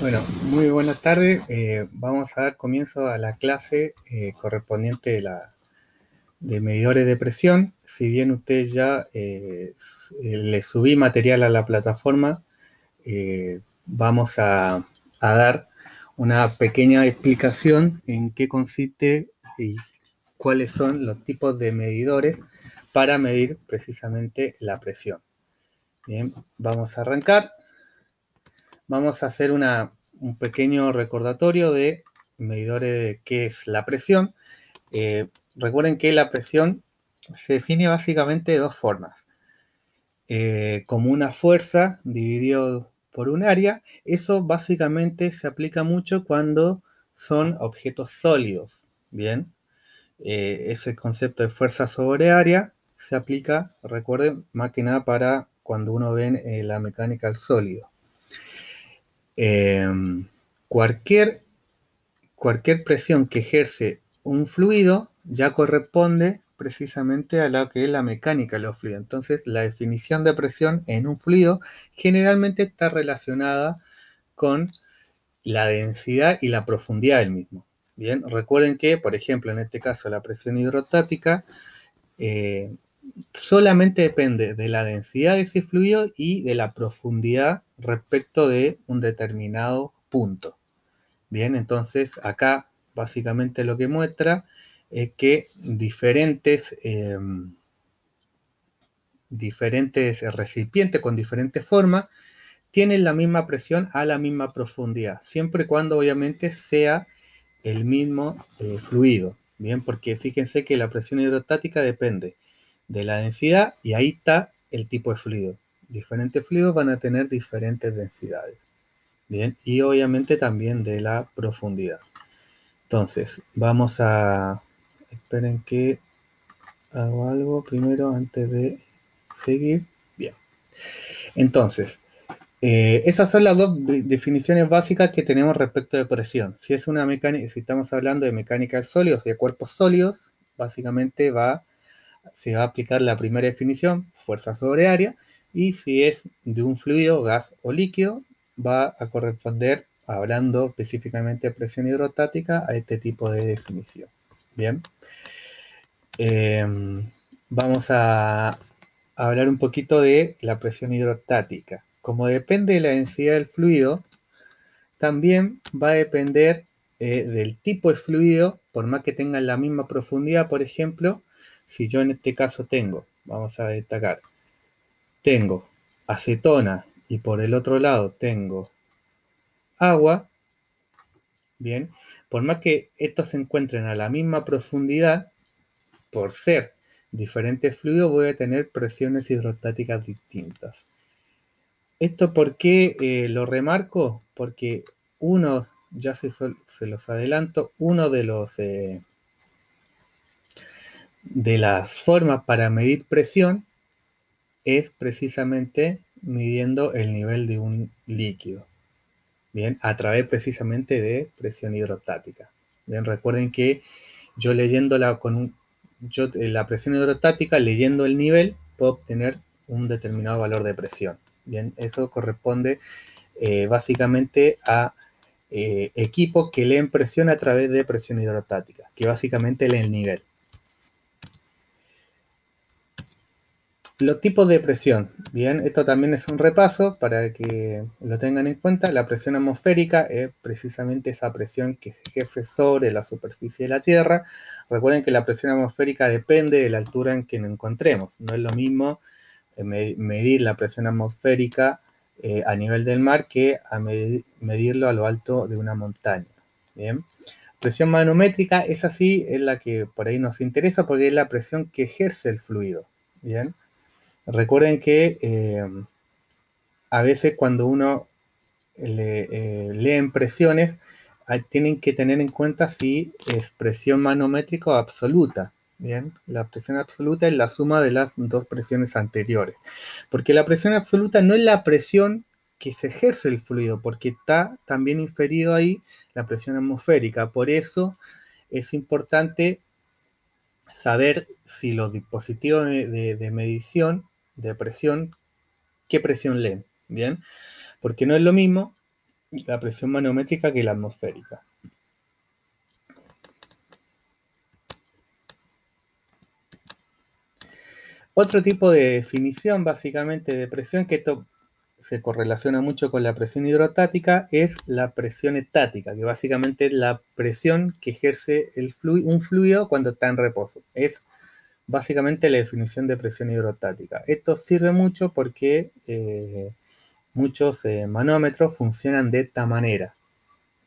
Bueno, muy buenas tardes. Vamos a dar comienzo a la clase correspondiente de medidores de presión. Si bien usted ya le subí material a la plataforma, vamos a dar una pequeña explicación en qué consiste y cuáles son los tipos de medidores para medir precisamente la presión. Bien, vamos a arrancar. Vamos a hacer un pequeño recordatorio de medidores de qué es la presión. Recuerden que la presión se define básicamente de dos formas. Como una fuerza dividido por un área. Eso básicamente se aplica mucho cuando son objetos sólidos. Bien, ese concepto de fuerza sobre área se aplica, recuerden, más que nada para cuando uno ve la mecánica del sólido. Eh, cualquier, cualquier presión que ejerce un fluido ya corresponde precisamente a lo que es la mecánica de los fluidos. Entonces, la definición de presión en un fluido generalmente está relacionada con la densidad y la profundidad del mismo. Bien, recuerden que, por ejemplo, en este caso, la presión hidrostática solamente depende de la densidad de ese fluido y de la profundidad respecto de un determinado punto. Bien, entonces acá básicamente lo que muestra es que diferentes recipientes con diferentes formas tienen la misma presión a la misma profundidad, siempre y cuando obviamente sea el mismo fluido. Bien, porque fíjense que la presión hidrostática depende de la densidad y ahí está el tipo de fluido. Diferentes fluidos van a tener diferentes densidades. Bien, y obviamente también de la profundidad. Entonces, vamos a... Esperen que hago algo primero antes de seguir. Bien. Entonces, esas son las dos definiciones básicas que tenemos respecto de presión. Si es una mecánica, si estamos hablando de mecánica de sólidos, de cuerpos sólidos, básicamente se va a aplicar la primera definición, fuerza sobre área, y si es de un fluido, gas o líquido, va a corresponder, hablando específicamente de presión hidrostática, a este tipo de definición. Bien. Vamos a hablar un poquito de la presión hidrostática. Como depende de la densidad del fluido, también va a depender del tipo de fluido, por más que tengan la misma profundidad. Por ejemplo, si yo en este caso vamos a destacar, tengo acetona y por el otro lado tengo agua, bien, por más que estos se encuentren a la misma profundidad, por ser diferentes fluidos voy a tener presiones hidrostáticas distintas. ¿Esto por qué lo remarco? Porque uno, ya se los adelanto, uno de las formas para medir presión es precisamente midiendo el nivel de un líquido. Bien, a través precisamente de presión hidrostática. Bien, recuerden que yo leyéndola la presión hidrostática, leyendo el nivel, puedo obtener un determinado valor de presión. Bien, eso corresponde básicamente a equipos que leen presión a través de presión hidrostática, que básicamente leen el nivel. Los tipos de presión. Bien, esto también es un repaso para que lo tengan en cuenta. La presión atmosférica es precisamente esa presión que se ejerce sobre la superficie de la Tierra. Recuerden que la presión atmosférica depende de la altura en que nos encontremos. No es lo mismo medir la presión atmosférica a nivel del mar que a medirlo a lo alto de una montaña. Bien. Presión manométrica, esa sí es la que por ahí nos interesa porque es la presión que ejerce el fluido. Bien. Recuerden que a veces cuando uno lee en presiones, tienen que tener en cuenta si es presión manométrica o absoluta. Bien, la presión absoluta es la suma de las dos presiones anteriores. Porque la presión absoluta no es la presión que se ejerce el fluido, porque está también inferido ahí la presión atmosférica. Por eso es importante saber si los dispositivos de medición de presión, qué presión leen, ¿bien? Porque no es lo mismo la presión manométrica que la atmosférica. Otro tipo de definición, básicamente, de presión, que esto se correlaciona mucho con la presión hidrostática, es la presión estática, que básicamente es la presión que ejerce un fluido cuando está en reposo. Es básicamente la definición de presión hidrostática. Esto sirve mucho porque muchos manómetros funcionan de esta manera.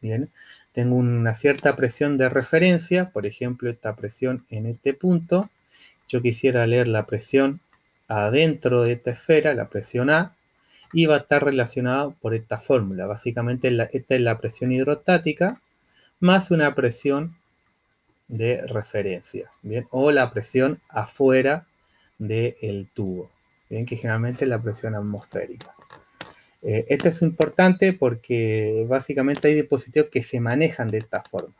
Bien, tengo una cierta presión de referencia, por ejemplo, esta presión en este punto. Yo quisiera leer la presión adentro de esta esfera, la presión A, y va a estar relacionado por esta fórmula. Básicamente esta es la presión hidrostática más una presión de referencia, ¿bien? O la presión afuera del tubo, ¿bien? Que generalmente es la presión atmosférica. Esto es importante porque básicamente hay dispositivos que se manejan de esta forma.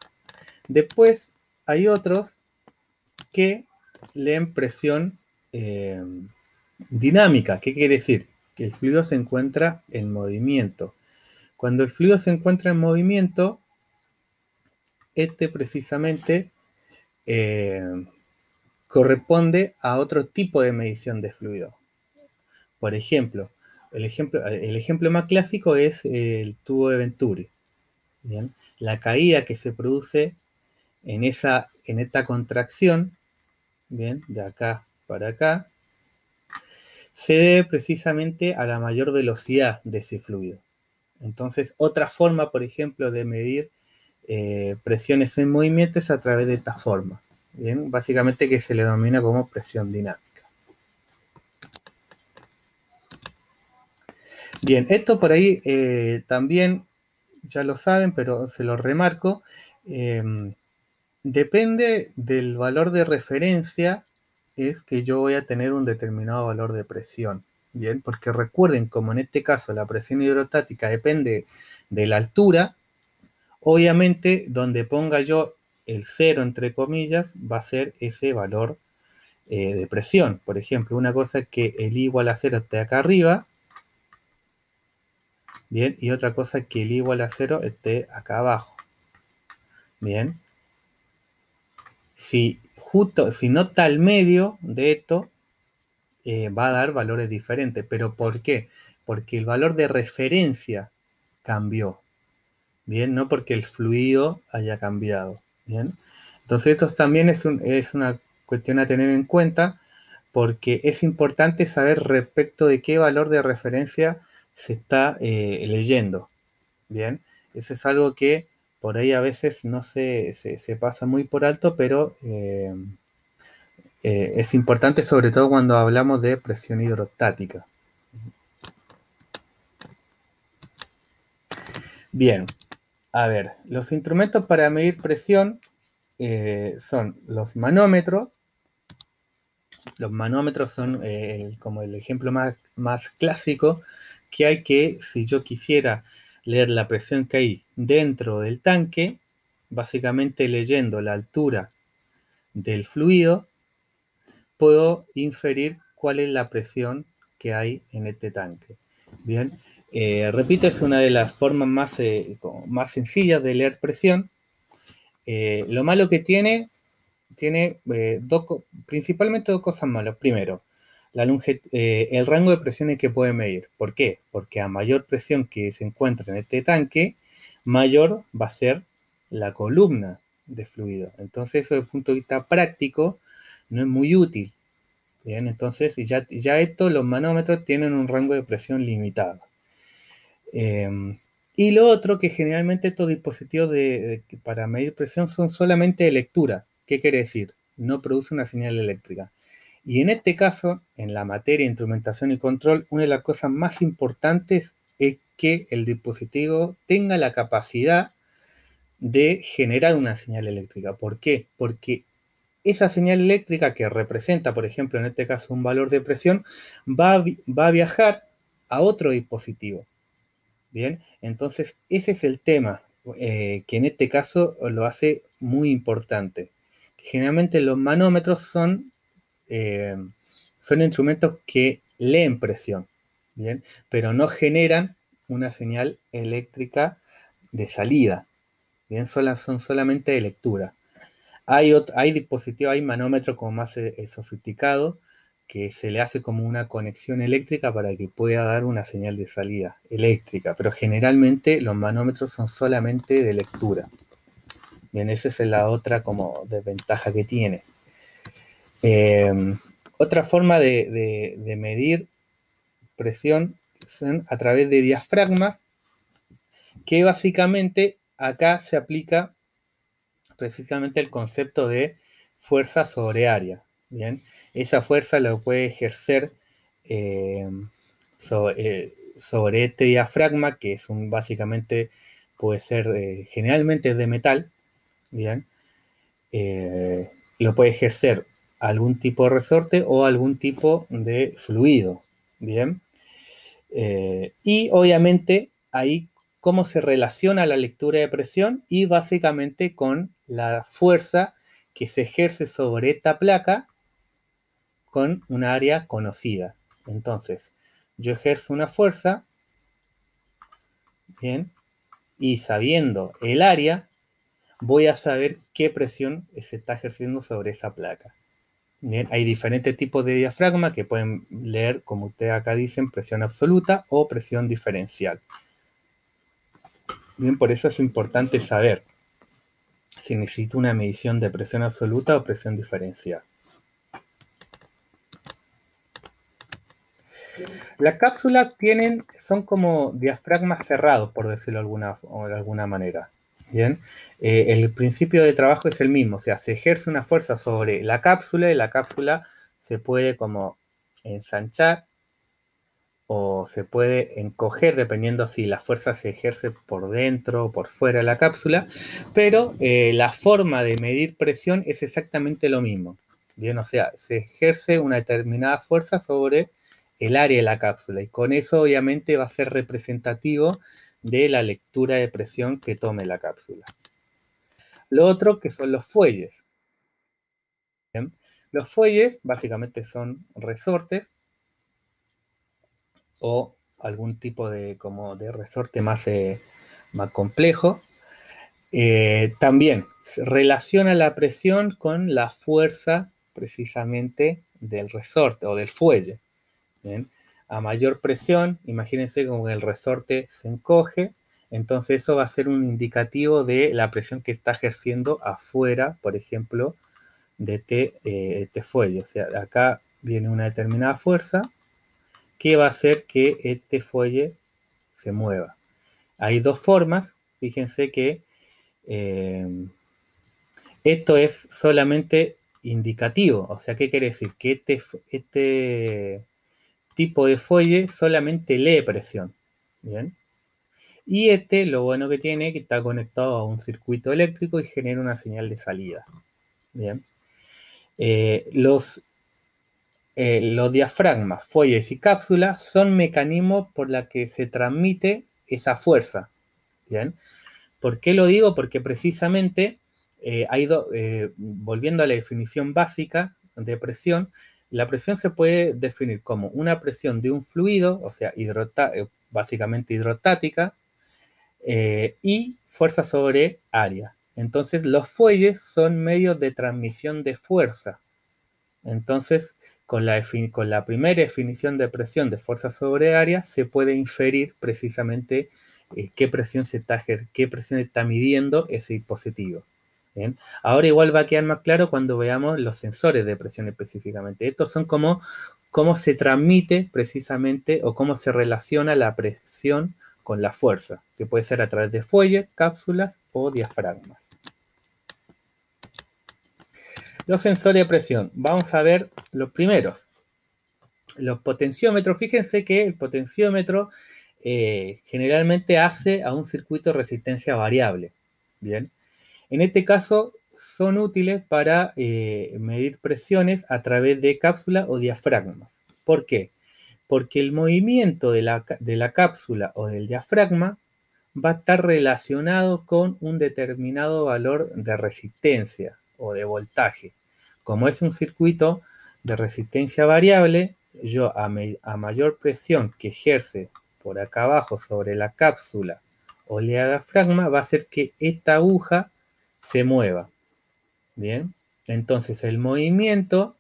Después hay otros que leen presión dinámica. ¿Qué quiere decir? Que el fluido se encuentra en movimiento. Cuando el fluido se encuentra en movimiento, este precisamente corresponde a otro tipo de medición de fluido. Por ejemplo, el ejemplo más clásico es el tubo de Venturi. ¿Bien? La caída que se produce en esta contracción, ¿bien? De acá para acá, se debe precisamente a la mayor velocidad de ese fluido. Entonces, otra forma, por ejemplo, de medir presiones en movimiento es a través de esta forma. Bien, básicamente que se le denomina como presión dinámica. Bien, esto por ahí también ya lo saben, pero se lo remarco. Depende del valor de referencia, es que yo voy a tener un determinado valor de presión. Bien, porque recuerden, como en este caso la presión hidrostática depende de la altura, obviamente donde ponga yo el cero entre comillas va a ser ese valor de presión. Por ejemplo, una cosa es que el I igual a 0 esté acá arriba, bien, y otra cosa es que el I igual a 0 esté acá abajo. Bien. Si no está al medio de esto, va a dar valores diferentes. ¿Pero por qué? Porque el valor de referencia cambió. Bien, no porque el fluido haya cambiado. Bien. Entonces esto también es una cuestión a tener en cuenta porque es importante saber respecto de qué valor de referencia se está leyendo. Bien, eso es algo que por ahí a veces no se pasa muy por alto, pero es importante sobre todo cuando hablamos de presión hidrostática. Bien, a ver, los instrumentos para medir presión son los manómetros. Los manómetros son como el ejemplo más clásico que hay, que si yo quisiera leer la presión que hay dentro del tanque, básicamente leyendo la altura del fluido, puedo inferir cuál es la presión que hay en este tanque. Bien, repito, es una de las formas más sencillas de leer presión. Lo malo que tiene principalmente dos cosas malas. Primero, el rango de presiones que puede medir. ¿Por qué? Porque a mayor presión que se encuentra en este tanque, mayor va a ser la columna de fluido. Entonces, eso desde el punto de vista práctico no es muy útil. Bien, entonces ya esto, los manómetros tienen un rango de presión limitado. Y lo otro, que generalmente estos dispositivos para medir presión son solamente de lectura. ¿Qué quiere decir? No produce una señal eléctrica. Y en este caso, en la materia de instrumentación y control, una de las cosas más importantes es que el dispositivo tenga la capacidad de generar una señal eléctrica. ¿Por qué? Porque esa señal eléctrica que representa, por ejemplo, en este caso un valor de presión, va a viajar a otro dispositivo. Bien, entonces ese es el tema que en este caso lo hace muy importante. Generalmente los manómetros son instrumentos que leen presión, bien, pero no generan una señal eléctrica de salida. Bien, son solamente de lectura. Hay dispositivos, hay manómetros como más sofisticados que se le hace como una conexión eléctrica para que pueda dar una señal de salida eléctrica, pero generalmente los manómetros son solamente de lectura. Bien, esa es la otra como desventaja que tiene. Otra forma de medir presión son a través de diafragmas, que básicamente acá se aplica precisamente el concepto de fuerza sobre área. Bien, esa fuerza la puede ejercer sobre este diafragma, que es básicamente puede ser generalmente de metal. Bien, lo puede ejercer algún tipo de resorte o algún tipo de fluido. Bien, y obviamente ahí cómo se relaciona la lectura de presión y básicamente con la fuerza que se ejerce sobre esta placa con un área conocida. Entonces, yo ejerzo una fuerza, bien, y sabiendo el área, voy a saber qué presión se está ejerciendo sobre esa placa. Bien, hay diferentes tipos de diafragma que pueden leer, como ustedes acá dicen, presión absoluta o presión diferencial. Bien, por eso es importante saber si necesito una medición de presión absoluta o presión diferencial. Las cápsulas son como diafragmas cerrados, por decirlo de alguna manera. Bien, el principio de trabajo es el mismo, o sea, se ejerce una fuerza sobre la cápsula y la cápsula se puede como ensanchar o se puede encoger dependiendo si la fuerza se ejerce por dentro o por fuera de la cápsula, pero la forma de medir presión es exactamente lo mismo. Bien, o sea, se ejerce una determinada fuerza sobre el área de la cápsula y con eso obviamente va a ser representativo de la lectura de presión que tome la cápsula. Lo otro que son los fuelles. ¿Bien? Los fuelles básicamente son resortes o algún tipo de resorte más complejo. También relaciona la presión con la fuerza precisamente del resorte o del fuelle. ¿Bien? A mayor presión, imagínense como el resorte se encoge, entonces eso va a ser un indicativo de la presión que está ejerciendo afuera, por ejemplo, de este fuelle. O sea, acá viene una determinada fuerza que va a hacer que este fuelle se mueva. Hay dos formas, fíjense que esto es solamente indicativo, o sea, ¿qué quiere decir? Que este tipo de fuelle solamente lee presión, ¿bien? Y lo bueno que tiene, que está conectado a un circuito eléctrico y genera una señal de salida, ¿bien? Los diafragmas, fuelles y cápsulas son mecanismos por los que se transmite esa fuerza, ¿bien? ¿Por qué lo digo? Porque precisamente volviendo a la definición básica de presión, la presión se puede definir como una presión de un fluido, o sea, básicamente hidrostática, y fuerza sobre área. Entonces, los fuelles son medios de transmisión de fuerza. Entonces, con la primera definición de presión de fuerza sobre área, se puede inferir precisamente qué presión está midiendo ese dispositivo. ¿Bien? Ahora igual va a quedar más claro cuando veamos los sensores de presión específicamente. Estos son como cómo se transmite precisamente o cómo se relaciona la presión con la fuerza, que puede ser a través de fuelles, cápsulas o diafragmas. Los sensores de presión. Vamos a ver los primeros. Los potenciómetros. Fíjense que el potenciómetro generalmente hace a un circuito de resistencia variable. Bien. En este caso son útiles para medir presiones a través de cápsulas o diafragmas. ¿Por qué? Porque el movimiento de la cápsula o del diafragma va a estar relacionado con un determinado valor de resistencia o de voltaje. Como es un circuito de resistencia variable, yo a mayor presión que ejerce por acá abajo sobre la cápsula o el diafragma va a hacer que esta aguja se mueva. Bien, entonces el movimiento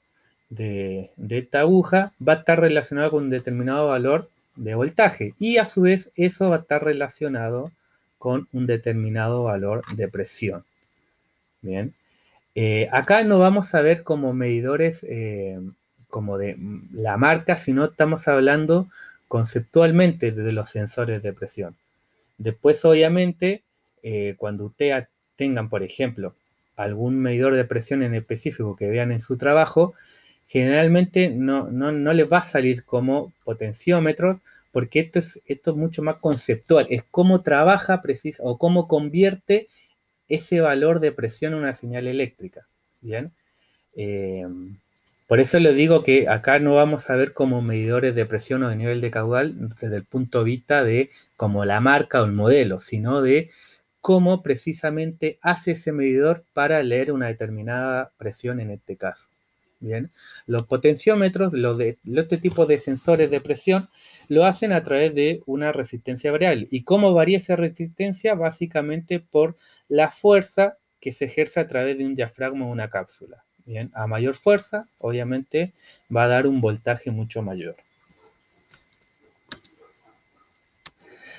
de esta aguja va a estar relacionado con un determinado valor de voltaje y a su vez eso va a estar relacionado con un determinado valor de presión. Bien, acá no vamos a ver como medidores como de la marca, sino estamos hablando conceptualmente de los sensores de presión. Después, obviamente, cuando ustedes tengan, por ejemplo, algún medidor de presión en específico que vean en su trabajo, generalmente no les va a salir como potenciómetros, porque esto es mucho más conceptual, es cómo trabaja o cómo convierte ese valor de presión en una señal eléctrica. ¿Bien? Eh, por eso les digo que acá no vamos a ver como medidores de presión o de nivel de caudal desde el punto de vista de como la marca o el modelo, sino de cómo precisamente hace ese medidor para leer una determinada presión en este caso. Bien, los potenciómetros, este tipo de sensores de presión, lo hacen a través de una resistencia variable. ¿Y cómo varía esa resistencia? Básicamente por la fuerza que se ejerce a través de un diafragma o una cápsula. Bien, a mayor fuerza, obviamente, va a dar un voltaje mucho mayor.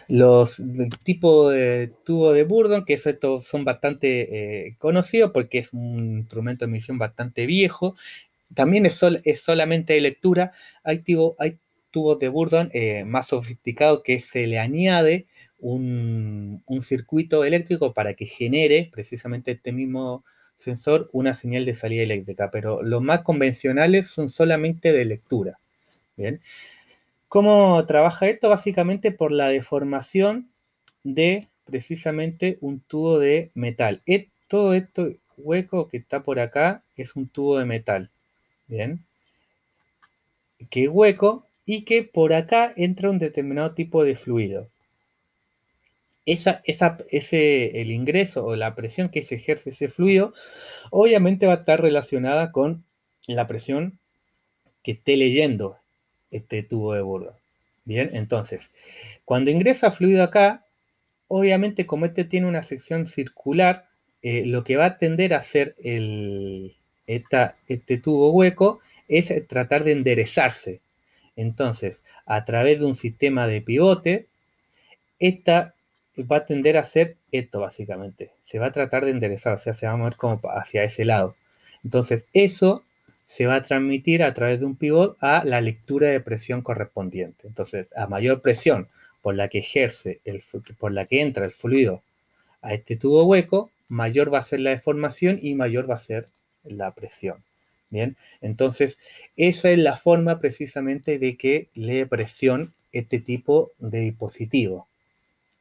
Los tipos de tubo de Bourdon, que estos son bastante conocidos porque es un instrumento de medición bastante viejo. También es solamente de lectura. Hay tubos de Bourdon más sofisticados que se le añade un circuito eléctrico para que genere precisamente este mismo sensor una señal de salida eléctrica, pero los más convencionales son solamente de lectura. Bien. ¿Cómo trabaja esto? Básicamente por la deformación de precisamente un tubo de metal. Todo esto hueco que está por acá es un tubo de metal. Bien. Que es hueco y que por acá entra un determinado tipo de fluido. El ingreso o la presión que se ejerce ese fluido, obviamente va a estar relacionada con la presión que esté leyendo este tubo de Bourdon. Bien, entonces, cuando ingresa fluido acá, obviamente como este tiene una sección circular, lo que va a tender a hacer este tubo hueco es tratar de enderezarse. Entonces, a través de un sistema de pivote, esta va a tender a hacer esto básicamente. Se va a tratar de enderezar, o sea, se va a mover como hacia ese lado. Entonces, eso se va a transmitir a través de un pivot a la lectura de presión correspondiente. Entonces, a mayor presión por la que por la que entra el fluido a este tubo hueco, mayor va a ser la deformación y mayor va a ser la presión. Bien, entonces esa es la forma precisamente de que lee presión este tipo de dispositivo.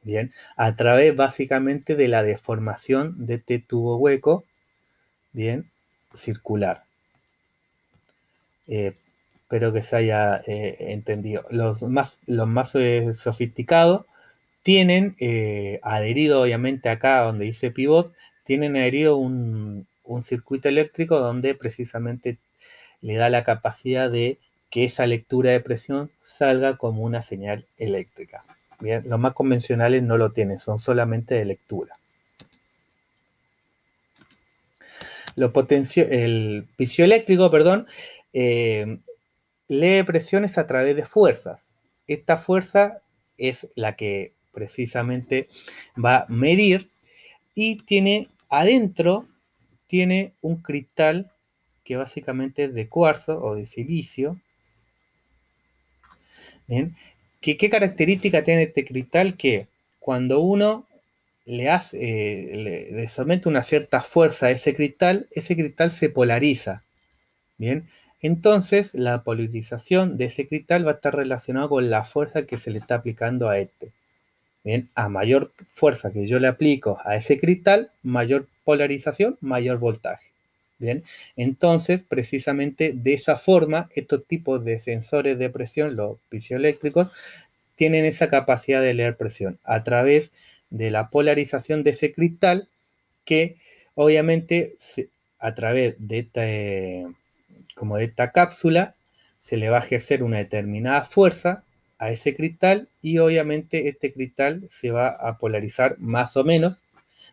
Bien, a través básicamente de la deformación de este tubo hueco, bien, circular. Espero que se haya entendido. Los más sofisticados tienen adherido, obviamente acá donde dice pivot, tienen adherido un circuito eléctrico donde precisamente le da la capacidad de que esa lectura de presión salga como una señal eléctrica. Bien, los más convencionales no lo tienen, son solamente de lectura. El piezoeléctrico, perdón, lee presiones a través de fuerzas. Esta fuerza es la que precisamente va a medir y tiene adentro un cristal que básicamente es de cuarzo o de silicio. ¿Bien? ¿Qué característica tiene este cristal? Que cuando uno le somete una cierta fuerza a ese cristal se polariza. Bien, entonces la polarización de ese cristal va a estar relacionada con la fuerza que se le está aplicando a este. Bien, a mayor fuerza que yo le aplico a ese cristal, mayor polarización, mayor voltaje. Bien, entonces precisamente de esa forma estos tipos de sensores de presión, los piezoeléctricos, tienen esa capacidad de leer presión a través de la polarización de ese cristal que obviamente a través de esta cápsula se le va a ejercer una determinada fuerza a ese cristal y obviamente este cristal se va a polarizar más o menos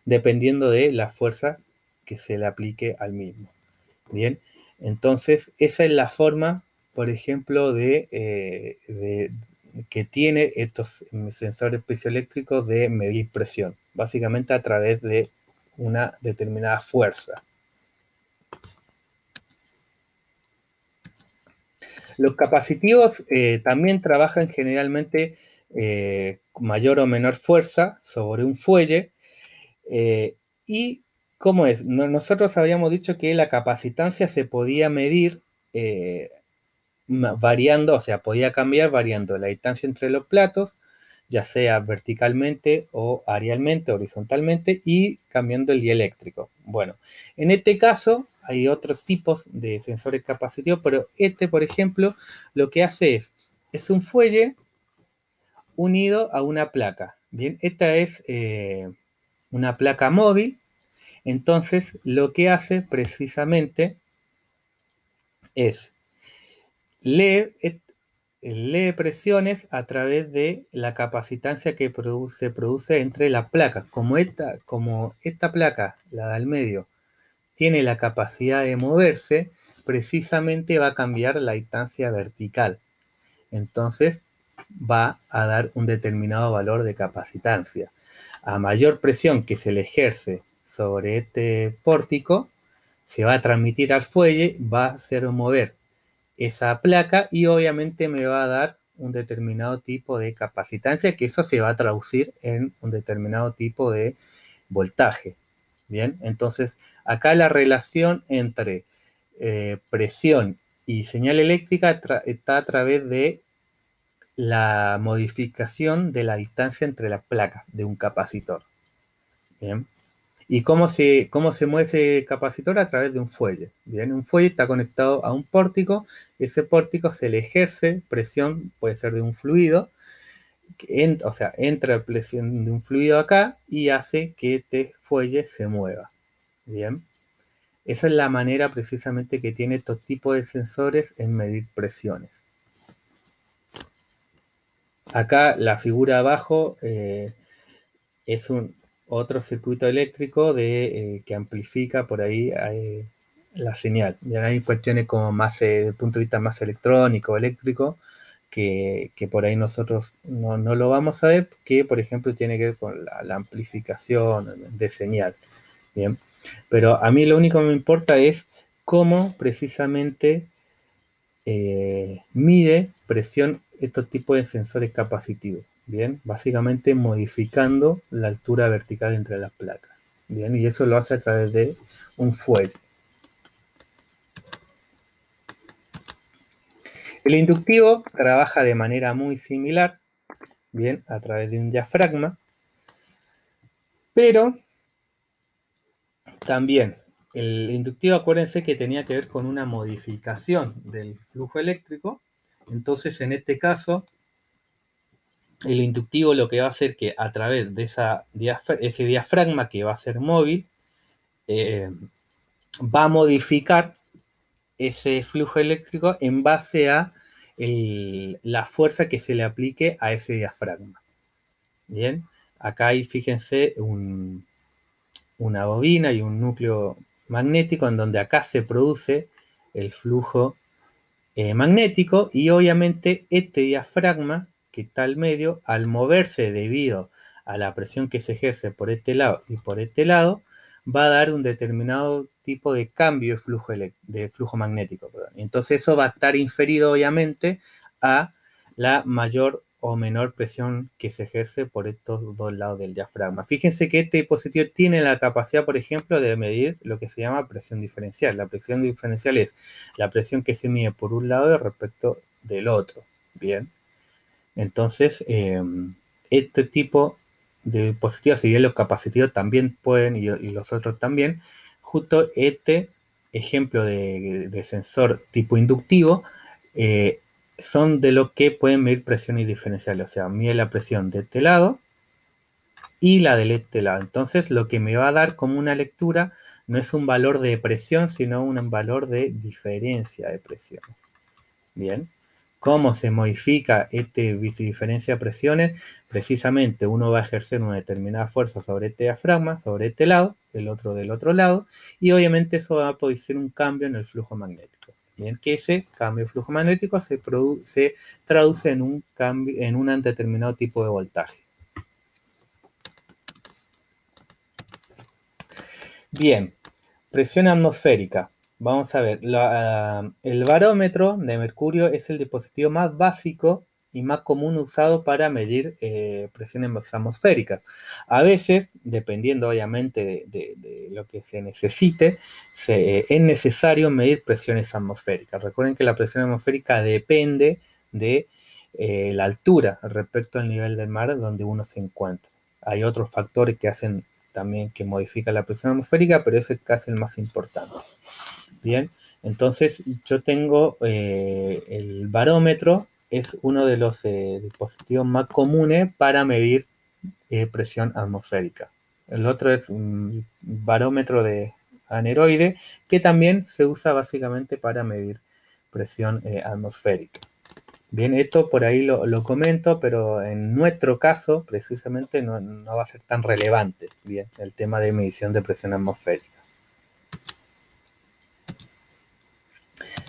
dependiendo de la fuerza que se le aplique al mismo. Bien, entonces esa es la forma, por ejemplo, que tiene estos sensores piezoeléctricos de medir presión, básicamente a través de una determinada fuerza. Los capacitivos también trabajan generalmente con mayor o menor fuerza sobre un fuelle. ¿Y cómo es? Nosotros habíamos dicho que la capacitancia se podía medir variando, o sea, podía cambiar variando la distancia entre los platos, ya sea verticalmente o arealmente, horizontalmente, y cambiando el dieléctrico. Bueno, en este caso hay otros tipos de sensores capacitivos, pero este, por ejemplo, lo que hace es un fuelle unido a una placa. Bien, esta es una placa móvil, entonces lo que hace precisamente es lee presiones a través de la capacitancia que se produce entre las placas. Como esta placa, la del medio, tiene la capacidad de moverse, precisamente va a cambiar la distancia vertical. Entonces va a dar un determinado valor de capacitancia. A mayor presión que se le ejerce sobre este pórtico, se va a transmitir al fuelle, va a hacer mover esa placa y obviamente me va a dar un determinado tipo de capacitancia, que eso se va a traducir en un determinado tipo de voltaje. Bien, entonces acá la relación entre presión y señal eléctrica está a través de la modificación de la distancia entre las placas de un capacitor. Bien. ¿Y cómo se mueve ese capacitor? A través de un fuelle. Bien, un fuelle está conectado a un pórtico, ese pórtico se le ejerce presión, puede ser de un fluido, o sea, entra presión de un fluido acá y hace que este fuelle se mueva. Bien, esa es la manera precisamente que tiene estos tipos de sensores en medir presiones. Acá la figura abajo es otro circuito eléctrico que amplifica por ahí la señal. Ya hay cuestiones como más desde el punto de vista más electrónico, eléctrico, que por ahí nosotros no lo vamos a ver, que por ejemplo tiene que ver con la amplificación de señal. Bien, pero a mí lo único que me importa es cómo precisamente mide presión estos tipos de sensores capacitivos. Bien, básicamente modificando la altura vertical entre las placas. Bien, y eso lo hace a través de un fuelle. El inductivo trabaja de manera muy similar, bien, a través de un diafragma, pero también el inductivo, acuérdense que tenía que ver con una modificación del flujo eléctrico. Entonces, en este caso, el inductivo lo que va a hacer que a través de ese diafragma que va a ser móvil, va a modificar ese flujo eléctrico en base a la fuerza que se le aplique a ese diafragma. Bien, acá hay, fíjense, una bobina y un núcleo magnético en donde acá se produce el flujo magnético y obviamente este diafragma que está al medio, al moverse debido a la presión que se ejerce por este lado y por este lado, va a dar un determinado tipo de cambio de flujo magnético. Perdón. Entonces eso va a estar inferido obviamente a la mayor o menor presión que se ejerce por estos dos lados del diafragma. Fíjense que este dispositivo tiene la capacidad, por ejemplo, de medir lo que se llama presión diferencial. La presión diferencial es la presión que se mide por un lado respecto del otro. Bien. Entonces, este tipo de dispositivos, si bien los capacitivos también pueden y los otros también, justo este ejemplo de sensor tipo inductivo son de lo que pueden medir presiones diferenciales, o sea, mide la presión de este lado y la del este lado. Entonces, lo que me va a dar como una lectura no es un valor de presión, sino un valor de diferencia de presiones. Bien, ¿Cómo se modifica este bicidiferencia de presiones? Precisamente uno va a ejercer una determinada fuerza sobre este diafragma, sobre este lado, el otro del otro lado, y obviamente eso va a producir un cambio en el flujo magnético. Bien, que ese cambio de flujo magnético se traduce en un cambio, en un determinado tipo de voltaje. Bien, presión atmosférica. Vamos a ver, el barómetro de mercurio es el dispositivo más básico y más común usado para medir presiones atmosféricas. A veces, dependiendo obviamente de lo que se necesite, es necesario medir presiones atmosféricas. Recuerden que la presión atmosférica depende de la altura respecto al nivel del mar donde uno se encuentra. Hay otros factores que hacen también que modifica la presión atmosférica, pero ese es casi el más importante. Bien, entonces yo tengo el barómetro, es uno de los dispositivos más comunes para medir presión atmosférica. El otro es un barómetro de aneroide, que también se usa básicamente para medir presión atmosférica. Bien, esto por ahí lo comento, pero en nuestro caso, precisamente, no va a ser tan relevante, bien, el tema de medición de presión atmosférica.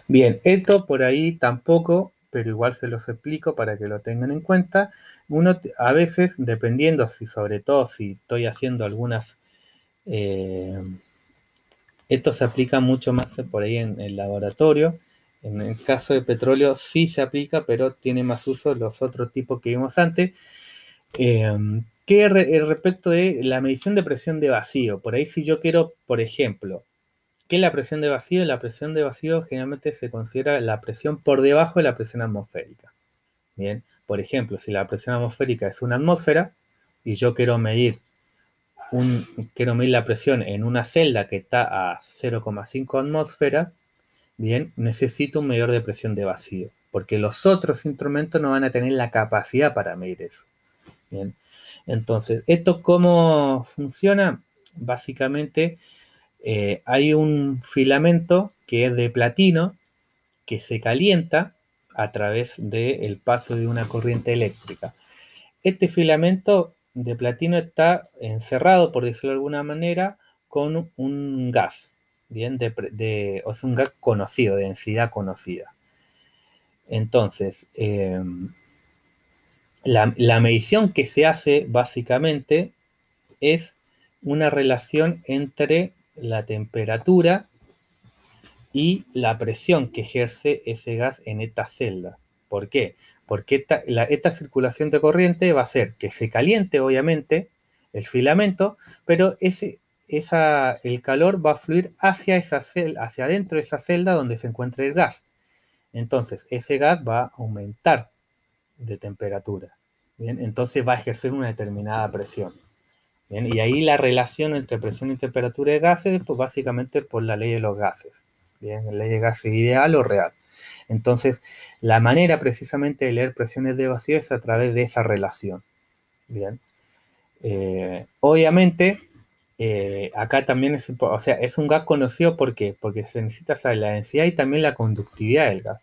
Bien, esto por ahí tampoco, pero igual se los explico para que lo tengan en cuenta. Uno a veces, dependiendo si, sobre todo si estoy haciendo algunas, esto se aplica mucho más por ahí en el laboratorio. En el caso de petróleo sí se aplica, pero tiene más uso los otros tipos que vimos antes. Que respecto de la medición de presión de vacío. Por ahí si yo quiero, por ejemplo, ¿qué es la presión de vacío? La presión de vacío generalmente se considera la presión por debajo de la presión atmosférica. Bien, por ejemplo, si la presión atmosférica es una atmósfera y yo quiero medir la presión en una celda que está a 0,5 atmósferas, bien, necesito un medidor de presión de vacío, porque los otros instrumentos no van a tener la capacidad para medir eso. Bien, entonces, ¿esto cómo funciona? Básicamente, hay un filamento que es de platino que se calienta a través del paso de una corriente eléctrica. Este filamento de platino está encerrado, por decirlo de alguna manera, con un gas, bien, o sea, un gas conocido, de densidad conocida. Entonces, la medición que se hace básicamente es una relación entre la temperatura y la presión que ejerce ese gas en esta celda. ¿Por qué? Porque esta circulación de corriente va a hacer que se caliente, obviamente, el filamento, pero el calor va a fluir hacia adentro de esa celda donde se encuentra el gas. Entonces, ese gas va a aumentar de temperatura. ¿Bien? Entonces va a ejercer una determinada presión. ¿Bien? Y ahí la relación entre presión y temperatura de gases, pues básicamente por la ley de los gases. Bien, la ley de gases ideal o real. Entonces, la manera precisamente de leer presiones de vacío es a través de esa relación. Bien. Obviamente, acá también es un gas conocido, ¿por qué? Porque se necesita saber la densidad y también la conductividad del gas.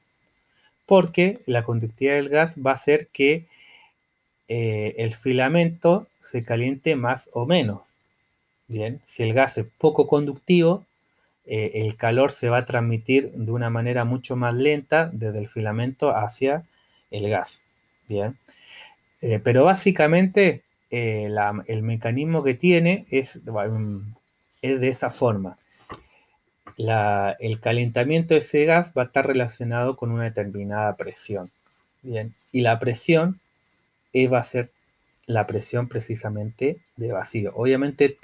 Porque la conductividad del gas va a hacer que el filamento se caliente más o menos. Bien, si el gas es poco conductivo, el calor se va a transmitir de una manera mucho más lenta desde el filamento hacia el gas. Bien, pero básicamente el mecanismo que tiene es de esa forma. El calentamiento de ese gas va a estar relacionado con una determinada presión. Bien, y la presión va a ser la presión precisamente de vacío. Obviamente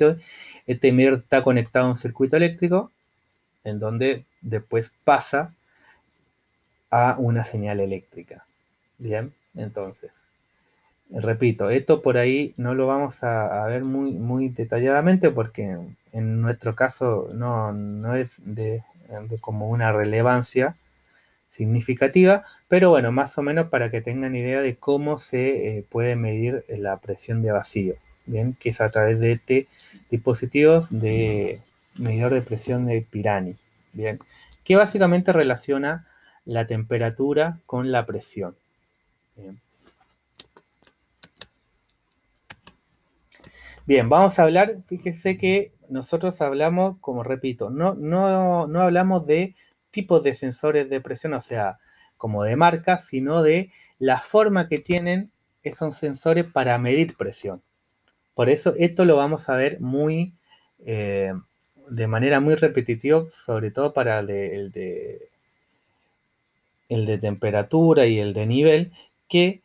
este medidor está conectado a un circuito eléctrico en donde después pasa a una señal eléctrica. Bien, entonces, repito, esto por ahí no lo vamos a ver muy detalladamente porque en nuestro caso no es de como una relevancia significativa, pero bueno, más o menos para que tengan idea de cómo se puede medir la presión de vacío, bien, que es a través de este dispositivos de medidor de presión de Pirani, bien, que básicamente relaciona la temperatura con la presión. Bien. Bien, vamos a hablar, fíjese que nosotros hablamos, como repito, no hablamos de tipos de sensores de presión, o sea, como de marca, sino de la forma que tienen esos sensores para medir presión. Por eso esto lo vamos a ver de manera muy repetitiva, sobre todo para el de temperatura y el de nivel, que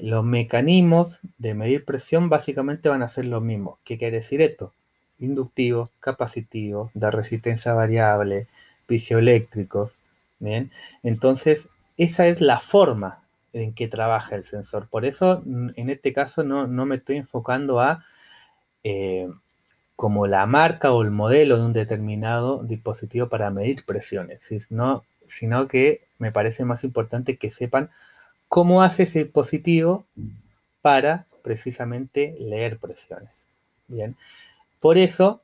los mecanismos de medir presión básicamente van a ser los mismos. ¿Qué quiere decir esto? Inductivos, capacitivos, de resistencia variable, piezoeléctricos. ¿Bien? Entonces, esa es la forma en que trabaja el sensor. Por eso, en este caso, no me estoy enfocando a eh, como la marca o el modelo de un determinado dispositivo para medir presiones, sino que me parece más importante que sepan cómo hace ese dispositivo para precisamente leer presiones. Bien, por eso,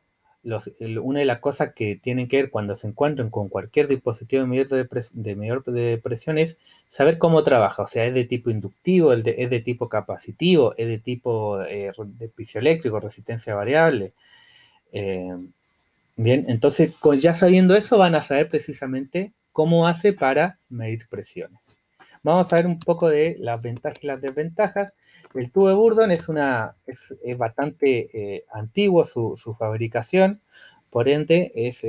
una de las cosas que tienen que ver cuando se encuentran con cualquier dispositivo de medidor de presión es saber cómo trabaja. O sea, es de tipo inductivo, es de tipo capacitivo, es de tipo de piezoeléctrico, resistencia variable. Eh, bien, entonces ya sabiendo eso van a saber precisamente cómo hace para medir presiones. Vamos a ver un poco de las ventajas y las desventajas. El tubo de Bourdon es bastante antiguo su fabricación, por ende es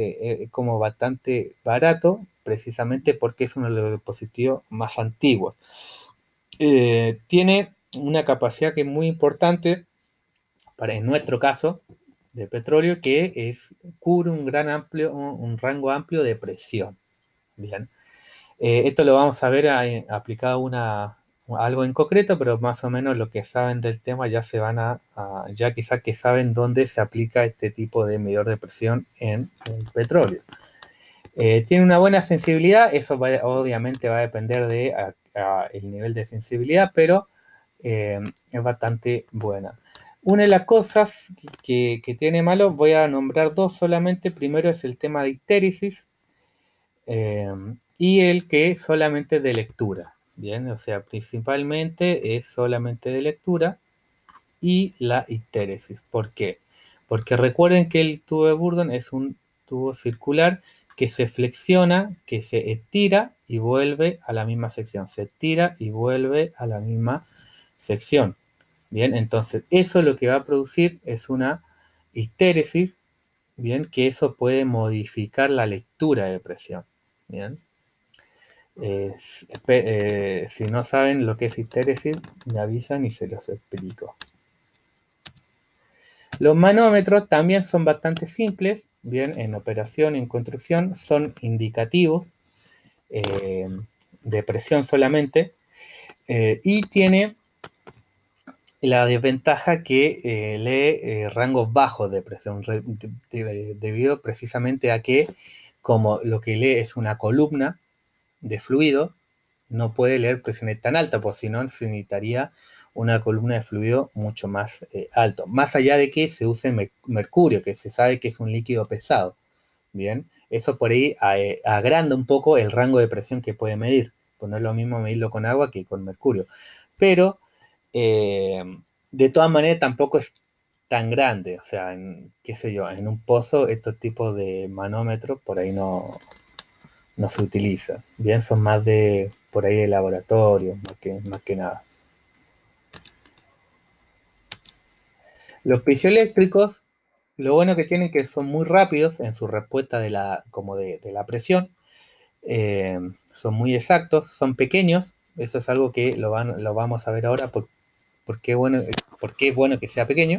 como bastante barato, precisamente porque es uno de los dispositivos más antiguos. Tiene una capacidad que es muy importante en nuestro caso de petróleo, que cubre un rango amplio de presión. Bien. Esto lo vamos a ver aplicado algo en concreto, pero más o menos lo que saben del tema ya ya quizás que saben dónde se aplica este tipo de medidor de presión en el petróleo. Tiene una buena sensibilidad, eso obviamente va a depender de el nivel de sensibilidad, pero es bastante buena. Una de las cosas que tiene malo, voy a nombrar dos solamente. Primero es el tema de histéresis, y el que es solamente de lectura. Bien, o sea, principalmente es solamente de lectura y la histéresis. ¿Por qué? Porque recuerden que el tubo de Bourdon es un tubo circular que se flexiona, que se estira y vuelve a la misma sección. Se estira y vuelve a la misma sección. Bien, entonces eso lo que va a producir es una histéresis, bien, que eso puede modificar la lectura de presión. Bien. Si no saben lo que es histéresis, me avisan y se los explico. Los manómetros también son bastante simples, bien, en operación y en construcción, son indicativos de presión solamente, y tiene la desventaja que lee rangos bajos de presión, debido precisamente a que como lo que lee es una columna de fluido, no puede leer presiones tan altas, porque si no se necesitaría una columna de fluido mucho más alto. Más allá de que se use mercurio, que se sabe que es un líquido pesado. Bien, eso por ahí agranda un poco el rango de presión que puede medir. Pues no es lo mismo medirlo con agua que con mercurio. Pero, de todas maneras, tampoco es tan grande. O sea, qué sé yo, en un pozo, estos tipos de manómetros por ahí no se utiliza. Bien, son más de por ahí de laboratorio, más que nada. Los piezoeléctricos, lo bueno que tienen es que son muy rápidos en su respuesta de la presión. Son muy exactos, son pequeños. Eso es algo que lo vamos a ver ahora por qué es bueno que sea pequeño.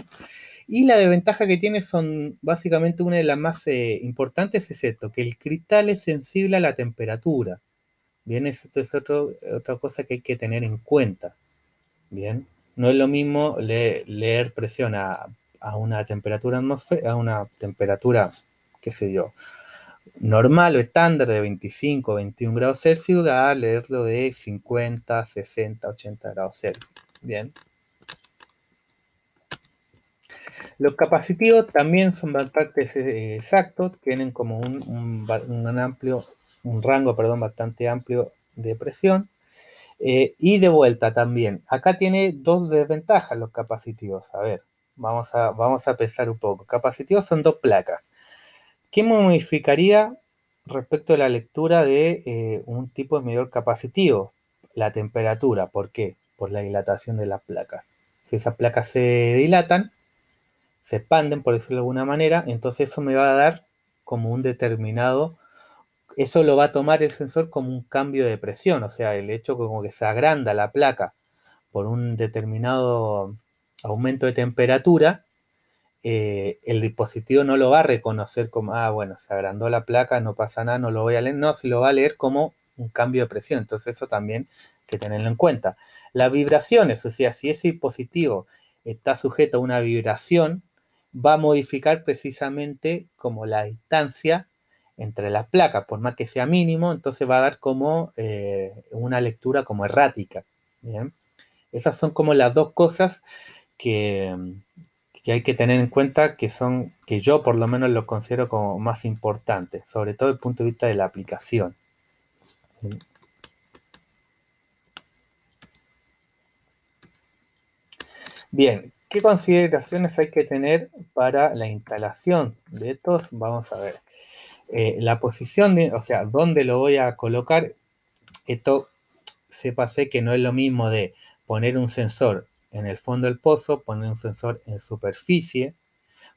Y la desventaja que tiene son básicamente una de las más importantes es esto, que el cristal es sensible a la temperatura. Bien, esto es otra cosa que hay que tener en cuenta. Bien, no es lo mismo leer presión a una temperatura a una temperatura, qué sé yo, normal o estándar de 25 o 21 grados Celsius a leerlo de 50, 60, 80 grados Celsius. Bien. Los capacitivos también son bastante exactos, tienen como un amplio un rango, perdón, bastante amplio de presión. Y de vuelta también. Acá tiene dos desventajas los capacitivos. A ver, vamos a pensar un poco. Capacitivos son dos placas. ¿Qué modificaría respecto a la lectura de un tipo de medidor capacitivo? La temperatura. ¿Por qué? Por la dilatación de las placas. Si esas placas se dilatan, se expanden, por decirlo de alguna manera, entonces eso me va a dar como un determinado, eso lo va a tomar el sensor como un cambio de presión, o sea, el hecho como que se agranda la placa por un determinado aumento de temperatura, el dispositivo no lo va a reconocer como, ah, bueno, se agrandó la placa, no pasa nada, no lo voy a leer, no, si lo va a leer como un cambio de presión, entonces eso también hay que tenerlo en cuenta. Las vibraciones, o sea, si ese dispositivo está sujeto a una vibración, va a modificar precisamente como la distancia entre las placas, por más que sea mínimo, entonces va a dar como una lectura como errática. ¿Bien? Esas son como las dos cosas que, que hay que tener en cuenta que son, que yo por lo menos lo considero como más importantes, sobre todo desde el punto de vista de la aplicación. Bien, ¿qué consideraciones hay que tener para la instalación de estos? Vamos a ver. La posición, o sea, dónde lo voy a colocar, esto sépase que no es lo mismo de poner un sensor en el fondo del pozo, poner un sensor en superficie,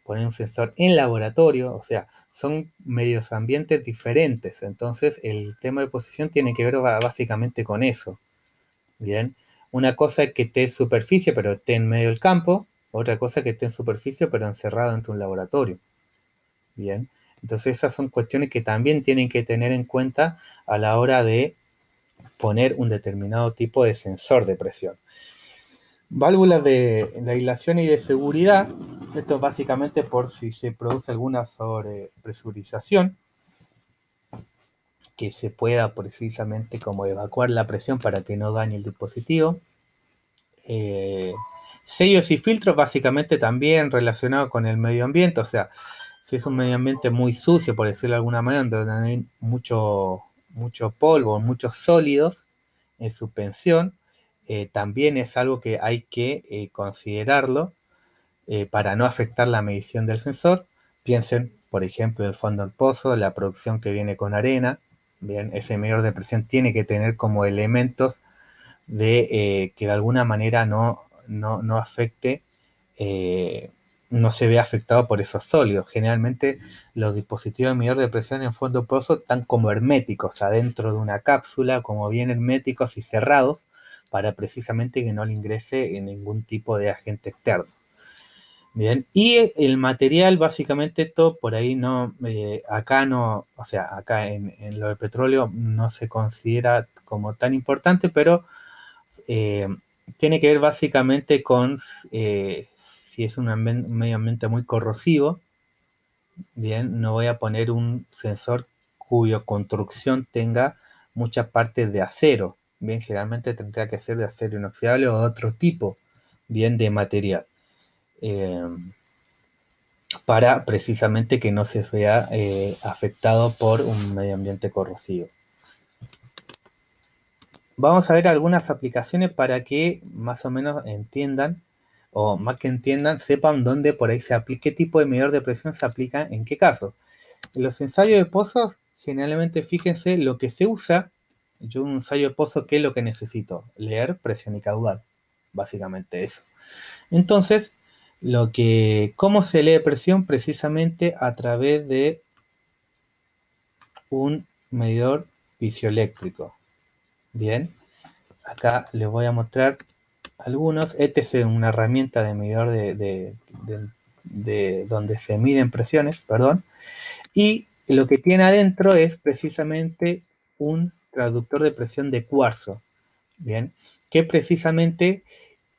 poner un sensor en laboratorio, o sea, son medios ambientes diferentes. Entonces, el tema de posición tiene que ver básicamente con eso. Bien, una cosa es que esté en superficie, pero esté en medio del campo, otra cosa es que esté en superficie, pero encerrado dentro de un laboratorio. Bien, entonces esas son cuestiones que también tienen que tener en cuenta a la hora de poner un determinado tipo de sensor de presión. Válvulas de aislación y de seguridad. Esto es básicamente por si se produce alguna sobrepresurización, que se pueda precisamente como evacuar la presión para que no dañe el dispositivo. Sellos y filtros básicamente también relacionados con el medio ambiente, o sea, si es un medio ambiente muy sucio, por decirlo de alguna manera, donde hay mucho polvo, muchos sólidos en suspensión, también es algo que hay que considerarlo para no afectar la medición del sensor. Piensen, por ejemplo, el fondo del pozo, la producción que viene con arena. Bien, ese medidor de presión tiene que tener como elementos de que de alguna manera no afecte, no se ve afectado por esos sólidos. Generalmente los dispositivos de medidor de presión en fondo de pozo están como herméticos adentro de una cápsula, como bien herméticos y cerrados, para precisamente que no le ingrese en ningún tipo de agente externo. Bien, y el material, básicamente esto por ahí no, acá no, o sea, acá en lo de petróleo no se considera como tan importante, pero eh, tiene que ver básicamente con si es un medio ambiente muy corrosivo. Bien, no voy a poner un sensor cuya construcción tenga muchas partes de acero. Bien, generalmente tendría que ser de acero inoxidable o de otro tipo, bien, de material. Eh, para precisamente que no se vea afectado por un medio ambiente corrosivo. Vamos a ver algunas aplicaciones para que más o menos entiendan, o más que entiendan, sepan dónde por ahí se aplica, qué tipo de medidor de presión se aplica en qué caso. En los ensayos de pozos, generalmente fíjense lo que se usa. Yo un ensayo de pozo, ¿qué es lo que necesito? Leer presión y caudal, básicamente eso. Entonces, ¿cómo se lee presión? Precisamente a través de un medidor piezoeléctrico. Bien, acá les voy a mostrar algunos. Este es una herramienta de medidor de donde se miden presiones, perdón. Y lo que tiene adentro es precisamente un traductor de presión de cuarzo. Bien, que precisamente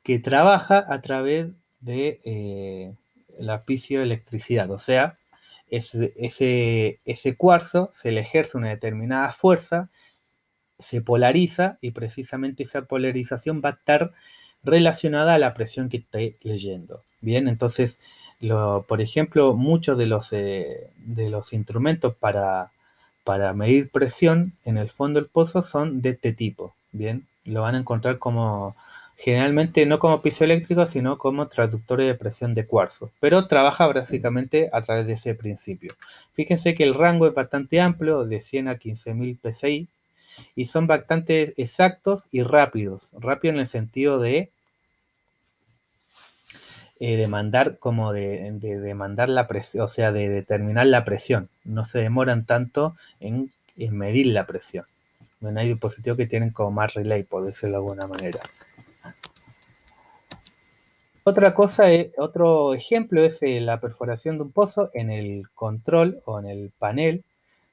que trabaja a través de la piezoelectricidad, o sea, ese cuarzo se le ejerce una determinada fuerza, se polariza y precisamente esa polarización va a estar relacionada a la presión que esté leyendo. Bien, entonces, por ejemplo, muchos de los instrumentos para medir presión en el fondo del pozo son de este tipo, ¿bien? Lo van a encontrar como, generalmente no como piezoeléctricos, sino como transductores de presión de cuarzo, pero trabaja básicamente a través de ese principio. Fíjense que el rango es bastante amplio, de 100 a 15.000 PSI, y son bastante exactos y rápidos. Rápido en el sentido de demandar como de demandar la presión, o sea, de determinar la presión. No se demoran tanto en medir la presión. Bueno, hay dispositivos que tienen como más relay, por decirlo de alguna manera. Otra cosa, otro ejemplo es la perforación de un pozo. En el control o en el panel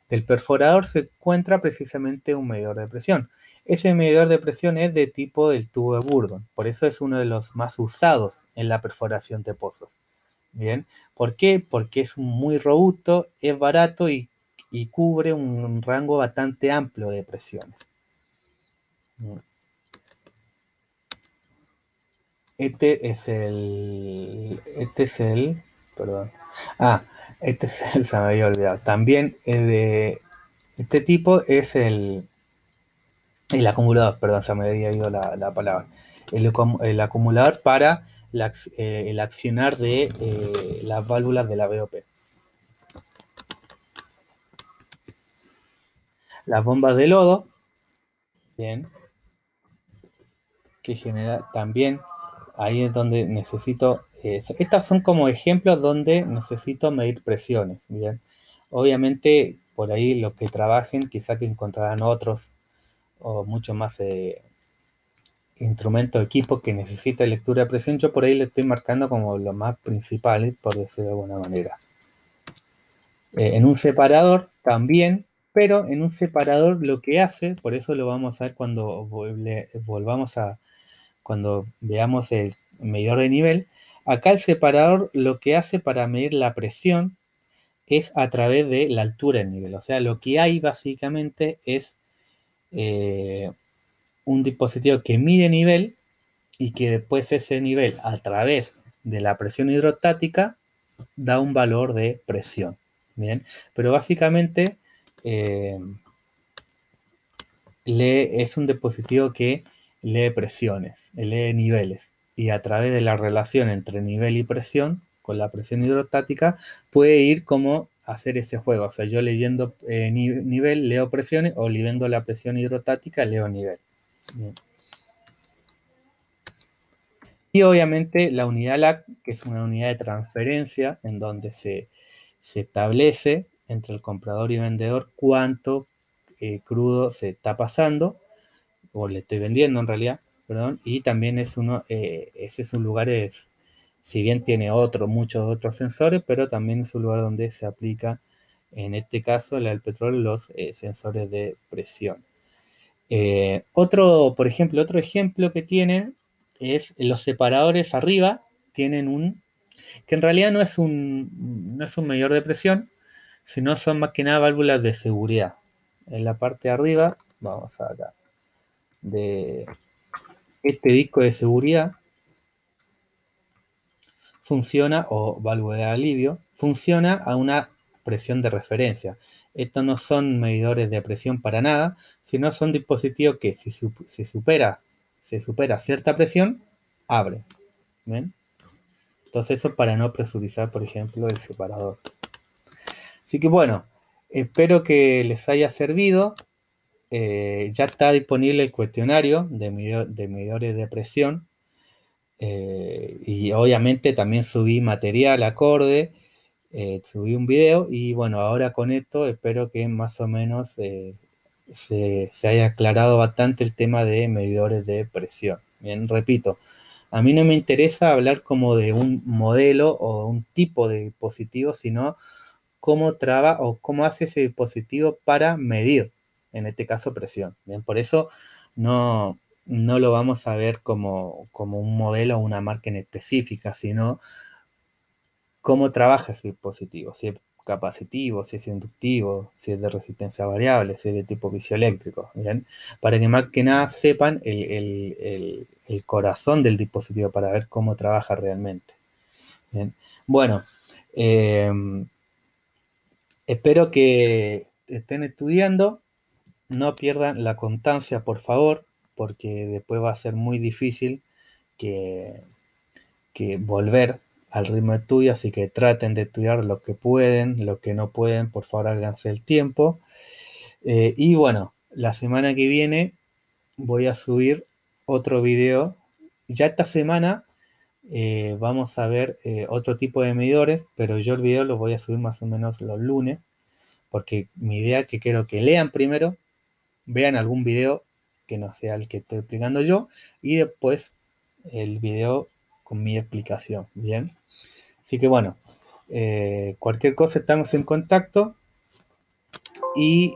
del perforador se encuentra precisamente un medidor de presión. Ese medidor de presión es de tipo del tubo de Bourdon, por eso es uno de los más usados en la perforación de pozos. Bien, ¿por qué? Porque es muy robusto, es barato y cubre un rango bastante amplio de presiones. Perdón. Ah, se me había olvidado. También este tipo es el acumulador, perdón, se me había ido la palabra. El acumulador para el accionar de las válvulas de la BOP. Las bombas de lodo, bien, que genera también, ahí es donde necesito, estas son como ejemplos donde necesito medir presiones, bien. Obviamente, por ahí los que trabajen, quizá que encontrarán otros o mucho más instrumentos, equipos que necesita lectura de presión. Yo por ahí le estoy marcando como los más principales, por decirlo de alguna manera. En un separador también, pero en un separador lo que hace, por eso lo vamos a ver cuando volvamos a, cuando veamos el medidor de nivel. Acá el separador lo que hace para medir la presión es a través de la altura del nivel. O sea, lo que hay básicamente es un dispositivo que mide nivel y que después ese nivel, a través de la presión hidrostática, da un valor de presión. Bien, pero básicamente es un dispositivo que lee presiones, lee niveles, y a través de la relación entre nivel y presión, con la presión hidrostática, puede ir como hacer ese juego. O sea, yo leyendo nivel leo presiones, o leyendo la presión hidrostática leo nivel. Bien. Y obviamente la unidad LAC, que es una unidad de transferencia en donde se establece entre el comprador y vendedor cuánto crudo se está pasando, o le estoy vendiendo en realidad, perdón, y también es ese es un lugar, si bien tiene muchos otros sensores, pero también es un lugar donde se aplica, en este caso, la del petróleo, los sensores de presión. Por ejemplo, otro ejemplo que tienen es los separadores arriba, tienen que en realidad no es un medidor de presión, sino son más que nada válvulas de seguridad. En la parte de arriba, vamos a acá, de este disco de seguridad, funciona, o válvula de alivio, funciona a una presión de referencia. Estos no son medidores de presión para nada, sino son dispositivos que si se supera cierta presión, abre. ¿Ven? Entonces eso para no presurizar, por ejemplo, el separador. Así que bueno, espero que les haya servido. Ya está disponible el cuestionario de medidores de presión. Y obviamente también subí material acorde, subí un video, y bueno, ahora con esto espero que más o menos se haya aclarado bastante el tema de medidores de presión. Bien, repito, a mí no me interesa hablar como de un modelo o un tipo de dispositivo, sino cómo trabaja o cómo hace ese dispositivo para medir, en este caso, presión. Bien, por eso no lo vamos a ver como un modelo o una marca en específica, sino cómo trabaja ese dispositivo, si es capacitivo, si es inductivo, si es de resistencia variable, si es de tipo piezoeléctrico, ¿bien? Para que más que nada sepan el corazón del dispositivo, para ver cómo trabaja realmente. ¿Bien? Bueno, espero que estén estudiando, no pierdan la constancia, por favor, porque después va a ser muy difícil que, que volver al ritmo de estudio, así que traten de estudiar lo que pueden, lo que no pueden, por favor háganse el tiempo. Y bueno, la semana que viene voy a subir otro video. Ya esta semana vamos a ver otro tipo de medidores, pero yo el video lo voy a subir más o menos los lunes, porque mi idea es que quiero que lean primero, vean algún video que no sea el que estoy explicando yo, y después el video con mi explicación, ¿bien? Así que bueno, cualquier cosa estamos en contacto y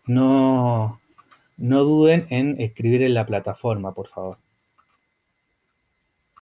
no duden en escribir en la plataforma, por favor.